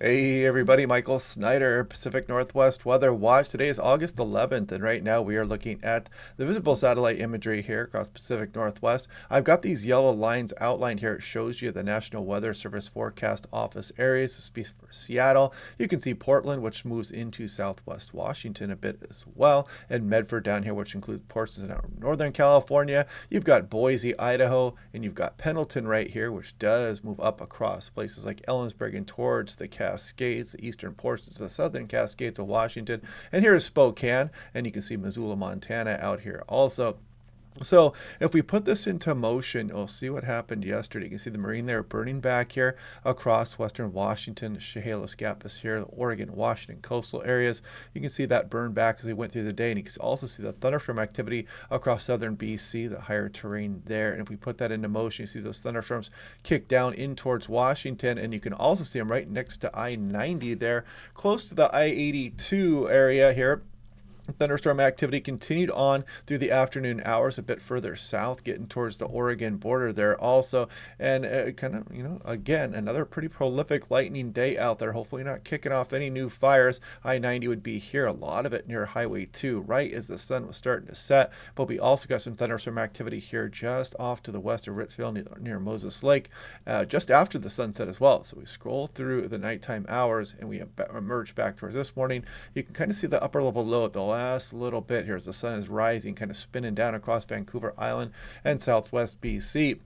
Hey everybody, Michael Snyder, Pacific Northwest Weather Watch. Today is August 11th, and right now we are looking at the visible satellite imagery here across Pacific Northwest. I've got these yellow lines outlined here. It shows you the National Weather Service forecast office areas. This is for Seattle. You can see Portland, which moves into southwest Washington a bit as well, and Medford down here, which includes portions of Northern California. You've got Boise, Idaho, and you've got Pendleton right here, which does move up across places like Ellensburg and towards the Cascades, the eastern portions of the southern Cascades of Washington. And here is Spokane, and you can see Missoula, Montana out here also. So if we put this into motion, you'll see what happened yesterday. You can see the marine there burning back here across western Washington, Chehalis Gap is here, the Oregon, Washington coastal areas. You can see that burn back as we went through the day, and you can also see the thunderstorm activity across southern BC, the higher terrain there. And if we put that into motion, you see those thunderstorms kick down in towards Washington, and you can also see them right next to I-90 there, close to the I-82 area here. Thunderstorm activity continued on through the afternoon hours a bit further south, getting towards the Oregon border there also. And kind of, again, another pretty prolific lightning day out there. Hopefully not kicking off any new fires. I-90 would be here, a lot of it near Highway 2, right as the sun was starting to set. But we also got some thunderstorm activity here just off to the west of Ritzville near Moses Lake, just after the sunset as well. So we scroll through the nighttime hours and we emerge back towards this morning. You can kind of see the upper level low at the last little bit here as the sun is rising, kind of spinning down across Vancouver Island and southwest BC.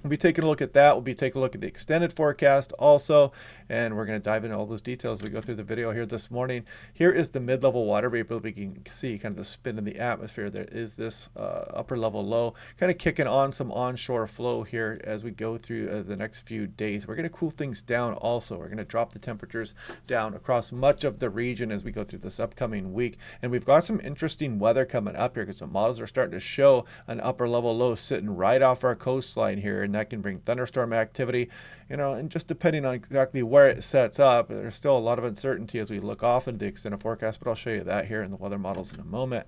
We'll be taking a look at that. We'll be taking a look at the extended forecast also, and we're going to dive into all those details as we go through the video here this morning. Here is the mid-level water vapor. We can see kind of the spin in the atmosphere. There is this upper level low kind of kicking on some onshore flow here as we go through the next few days. We're going to cool things down also. We're going to drop the temperatures down across much of the region as we go through this upcoming week. And we've got some interesting weather coming up here because the models are starting to show an upper level low sitting right off our coastline here, and that can bring thunderstorm activity, and just depending on exactly where it sets up, there's still a lot of uncertainty as we look off into the extended forecast, but I'll show you that here in the weather models in a moment.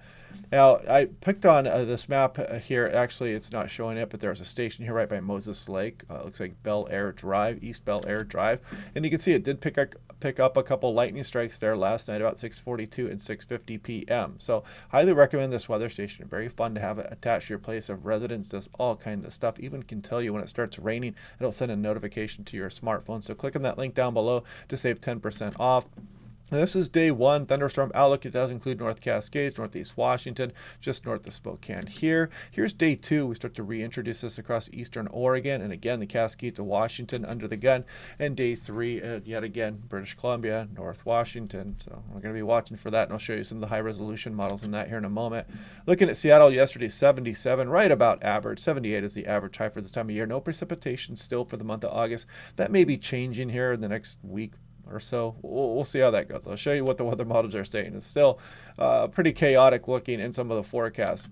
Now, I picked on this map here. Actually, it's not showing it, but there's a station here right by Moses Lake. It looks like Bel Air Drive, East Bel Air Drive. And you can see it did pick up a couple lightning strikes there last night, about 6:42 and 6:50 p.m. So highly recommend this weather station. Very fun to have it attached to your place of residence. Does all kinds of stuff. Even can tell you when it starts raining. It'll send a notification to your smartphone. So click on that link down below to save 10% off. This is day one thunderstorm outlook. It does include North Cascades, Northeast Washington, just north of Spokane here. Here's day two. We start to reintroduce this across eastern Oregon, and again, the Cascades of Washington under the gun. And day three, yet again, British Columbia, North Washington. So we're going to be watching for that, and I'll show you some of the high resolution models in that here in a moment. Looking at Seattle yesterday, 77, right about average. 78 is the average high for this time of year. No precipitation still for the month of August. That may be changing here in the next week or so. We'll see how that goes. I'll show you what the weather models are saying. It's still pretty chaotic looking in some of the forecasts.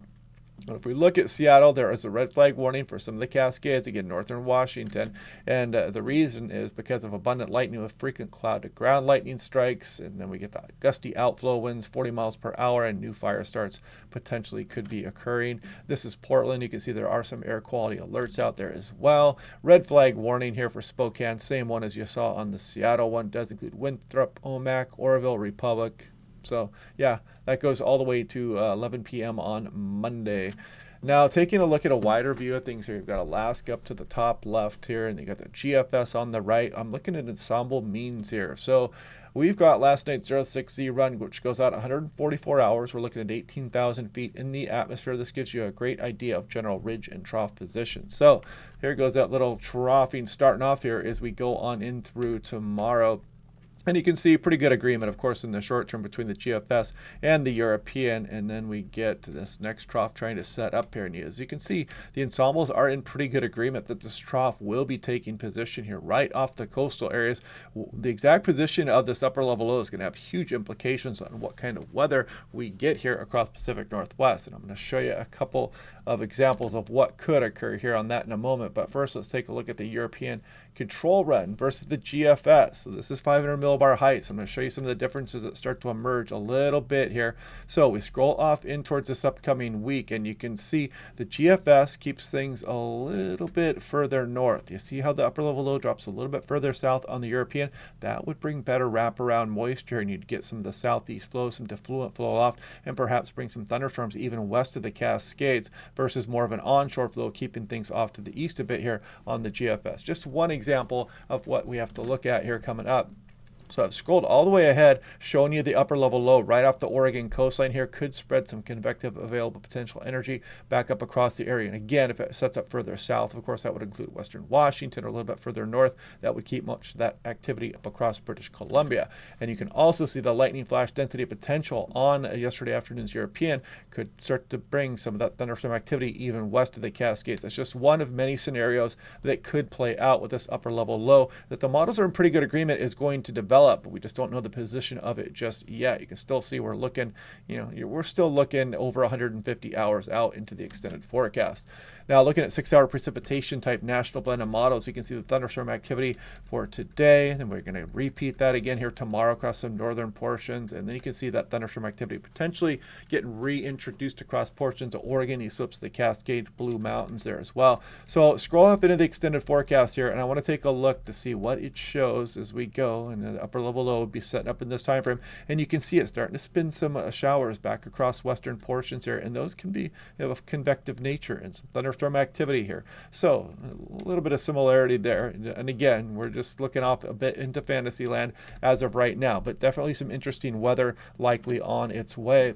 But if we look at Seattle, there is a red flag warning for some of the Cascades, again, northern Washington. And the reason is because of abundant lightning with frequent cloud-to-ground lightning strikes. And then we get the gusty outflow winds, 40 miles per hour, and new fire starts potentially could be occurring. This is Portland. You can see there are some air quality alerts out there as well. Red flag warning here for Spokane, same one as you saw on the Seattle one. Does include Winthrop, Omak, Oroville, Republic. So yeah, that goes all the way to 11 p.m. on Monday. Now, taking a look at a wider view of things here, you've got Alaska up to the top left here, and you got the GFS on the right. I'm looking at ensemble means here. So we've got last night's 06Z run, which goes out 144 hours. We're looking at 18,000 feet in the atmosphere. This gives you a great idea of general ridge and trough position. So here goes that little troughing starting off here as we go on in through tomorrow. And you can see pretty good agreement, of course, in the short term between the GFS and the European. And then we get to this next trough trying to set up here. And as you can see, the ensembles are in pretty good agreement that this trough will be taking position here right off the coastal areas. The exact position of this upper level low is going to have huge implications on what kind of weather we get here across Pacific Northwest. And I'm going to show you a couple of examples of what could occur here on that in a moment. But first, let's take a look at the European control run versus the GFS. So this is 500 millibar heights. I'm going to show you some of the differences that start to emerge a little bit here. So we scroll off in towards this upcoming week, and you can see the GFS keeps things a little bit further north. You see how the upper level low drops a little bit further south on the European? That would bring better wraparound moisture, and you'd get some of the southeast flow, some defluent flow aloft, and perhaps bring some thunderstorms even west of the Cascades versus more of an onshore flow, keeping things off to the east a bit here on the GFS. Just one example of what we have to look at here coming up. So I've scrolled all the way ahead, showing you the upper level low right off the Oregon coastline here. Could spread some convective available potential energy back up across the area. And again, if it sets up further south, of course, that would include western Washington or a little bit further north. That would keep much of that activity up across British Columbia. And you can also see the lightning flash density potential on yesterday afternoon's European could start to bring some of that thunderstorm activity even west of the Cascades. That's just one of many scenarios that could play out with this upper level low that the models are in pretty good agreement is going to develop. But we just don't know the position of it just yet. You can still see we're looking, we're still looking over 150 hours out into the extended forecast. Now, looking at 6-hour precipitation type national blend of models, you can see the thunderstorm activity for today. And we're going to repeat that again here tomorrow across some northern portions. And then you can see that thunderstorm activity potentially getting reintroduced across portions of Oregon, east slopes of the Cascades, Blue Mountains there as well. So scroll up into the extended forecast here, and I want to take a look to see what it shows as we go. And the upper level low would be setting up in this time frame. And you can see it starting to spin some showers back across western portions here. And those can be of convective nature and some thunderstorm activity here. So a little bit of similarity there. And again, we're just looking off a bit into fantasy land as of right now, but definitely some interesting weather likely on its way.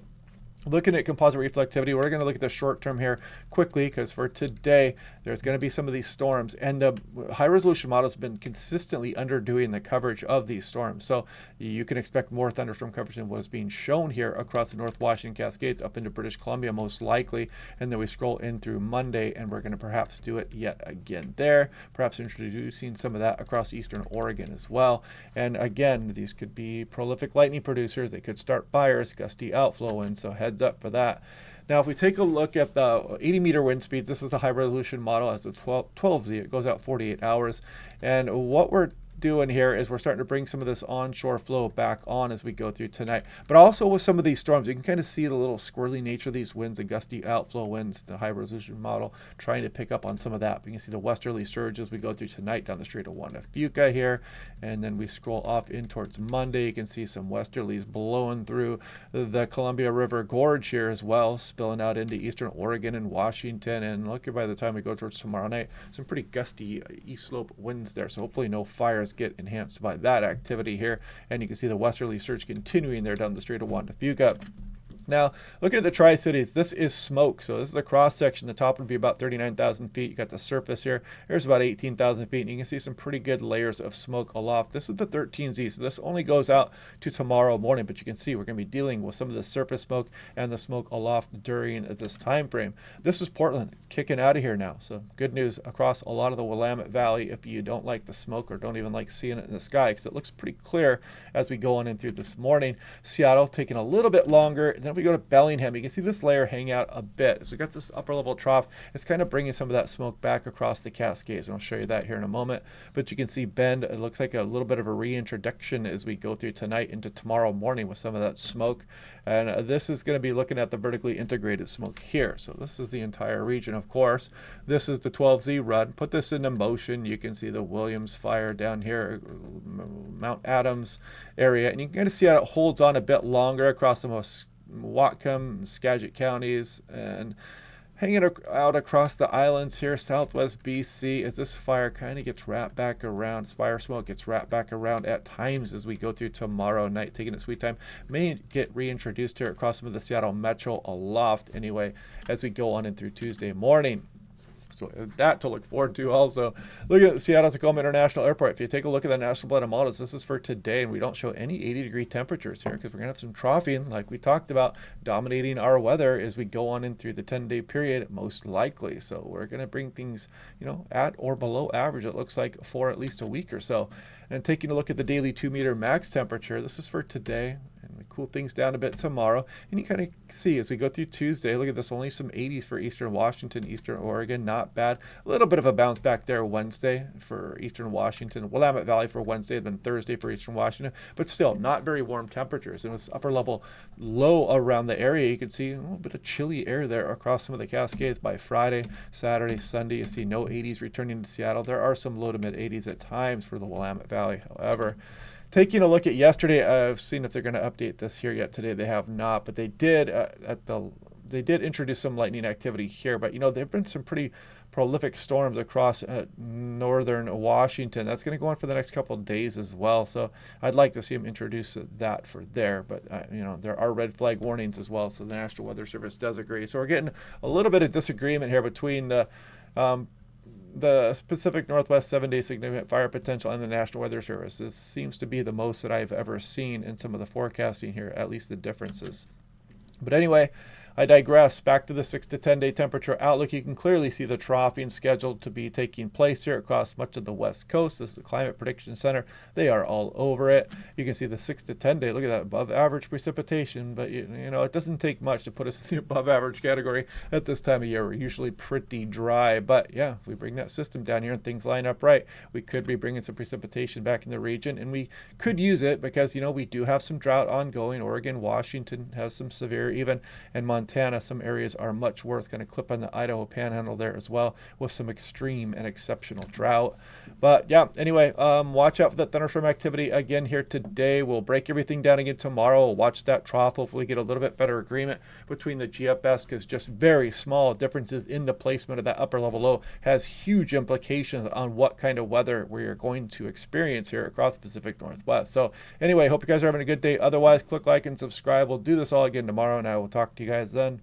Looking at composite reflectivity, we're going to look at the short term here quickly because for today, there's going to be some of these storms. And the high resolution models have been consistently underdoing the coverage of these storms. So you can expect more thunderstorm coverage than what is being shown here across the North Washington Cascades up into British Columbia most likely. And then we scroll in through Monday, and we're going to perhaps do it yet again there, perhaps introducing some of that across eastern Oregon as well. And again, these could be prolific lightning producers. They could start fires, gusty outflow winds. So heads up for that. Now, if we take a look at the 80-meter wind speeds, this is the high-resolution model as the 12Z. It goes out 48 hours. And what we're doing here is we're starting to bring some of this onshore flow back on as we go through tonight. But also with some of these storms, you can kind of see the little squirrely nature of these winds, the gusty outflow winds, the high resolution model trying to pick up on some of that. But you can see the westerly surge as we go through tonight down the Strait of Juan de Fuca here. And then we scroll off in towards Monday. You can see some westerlies blowing through the Columbia River Gorge here as well, spilling out into eastern Oregon and Washington. And look, by the time we go towards tomorrow night, some pretty gusty east slope winds there. So hopefully no fires get enhanced by that activity here. And you can see the westerly surge continuing there down the Strait of Juan de Fuca. Now, looking at the Tri-Cities, this is smoke. So this is a cross section. The top would be about 39,000 feet. You got the surface here. Here's about 18,000 feet. And you can see some pretty good layers of smoke aloft. This is the 13Z. So this only goes out to tomorrow morning. But you can see we're going to be dealing with some of the surface smoke and the smoke aloft during this time frame. This is Portland. It's kicking out of here now. So good news across a lot of the Willamette Valley if you don't like the smoke or don't even like seeing it in the sky, because it looks pretty clear as we go on in through this morning. Seattle taking a little bit longer. Then we go to Bellingham. You can see this layer hang out a bit. So we got this upper level trough. It's kind of bringing some of that smoke back across the Cascades. And I'll show you that here in a moment. But you can see Bend, it looks like a little bit of a reintroduction as we go through tonight into tomorrow morning with some of that smoke. And this is going to be looking at the vertically integrated smoke here. So this is the entire region, of course. This is the 12Z run. Put this into motion. You can see the Williams fire down here, Mount Adams area. And you can kind of see how it holds on a bit longer across the most Whatcom, Skagit counties, and hanging out across the islands here, southwest BC, as this fire kind of gets wrapped back around. Fire smoke gets wrapped back around at times as we go through tomorrow night, taking its sweet time. May get reintroduced here across some of the Seattle Metro aloft anyway as we go on in through Tuesday morning. So that to look forward to also. Looking at the Seattle Tacoma International Airport, if you take a look at the national blend of models, this is for today, and we don't show any 80-degree temperatures here because we're going to have some troughing, like we talked about, dominating our weather as we go on in through the 10-day period, most likely. So we're going to bring things, at or below average, it looks like, for at least a week or so. And taking a look at the daily 2-meter max temperature, this is for today. And we cool cool things down a bit tomorrow. And you kind of see as we go through Tuesday, look at this, only some 80s for eastern Washington, eastern Oregon, not bad. A little bit of a bounce back there Wednesday for eastern Washington, Willamette Valley for Wednesday, then Thursday for eastern Washington, but still not very warm temperatures. And with upper level low around the area, you can see a little bit of chilly air there across some of the Cascades. By Friday, Saturday, Sunday, you see no 80s returning to Seattle. There are some low to mid 80s at times for the Willamette Valley. However, taking a look at yesterday, I've seen if they're going to update this here yet today. They have not, but they did they did introduce some lightning activity here. But there have been some pretty prolific storms across northern Washington. That's going to go on for the next couple of days as well. So I'd like to see them introduce that for there. But there are red flag warnings as well. So the National Weather Service does agree. So we're getting a little bit of disagreement here between the Pacific Northwest 7-day significant fire potential and the National Weather Service. This seems to be the most that I've ever seen in some of the forecasting here, at least the differences. But anyway, I digress. Back to the 6 to 10 day temperature outlook. You can clearly see the troughing scheduled to be taking place here across much of the West Coast. This is the Climate Prediction Center. They are all over it. You can see the 6 to 10 day. Look at that, above average precipitation. But it doesn't take much to put us in the above average category at this time of year. We're usually pretty dry. But yeah, if we bring that system down here and things line up right, we could be bringing some precipitation back in the region. And we could use it because we do have some drought ongoing. Oregon, Washington has some severe even, and Montana, some areas are much worse. Going to clip on the Idaho Panhandle there as well with some extreme and exceptional drought. But yeah, anyway, watch out for that thunderstorm activity again here today. We'll break everything down again tomorrow. We'll watch that trough. Hopefully get a little bit better agreement between the GFS, because just very small differences in the placement of that upper level low has huge implications on what kind of weather we are going to experience here across the Pacific Northwest. So anyway, hope you guys are having a good day. Otherwise, click like and subscribe. We'll do this all again tomorrow, and I will talk to you guys then.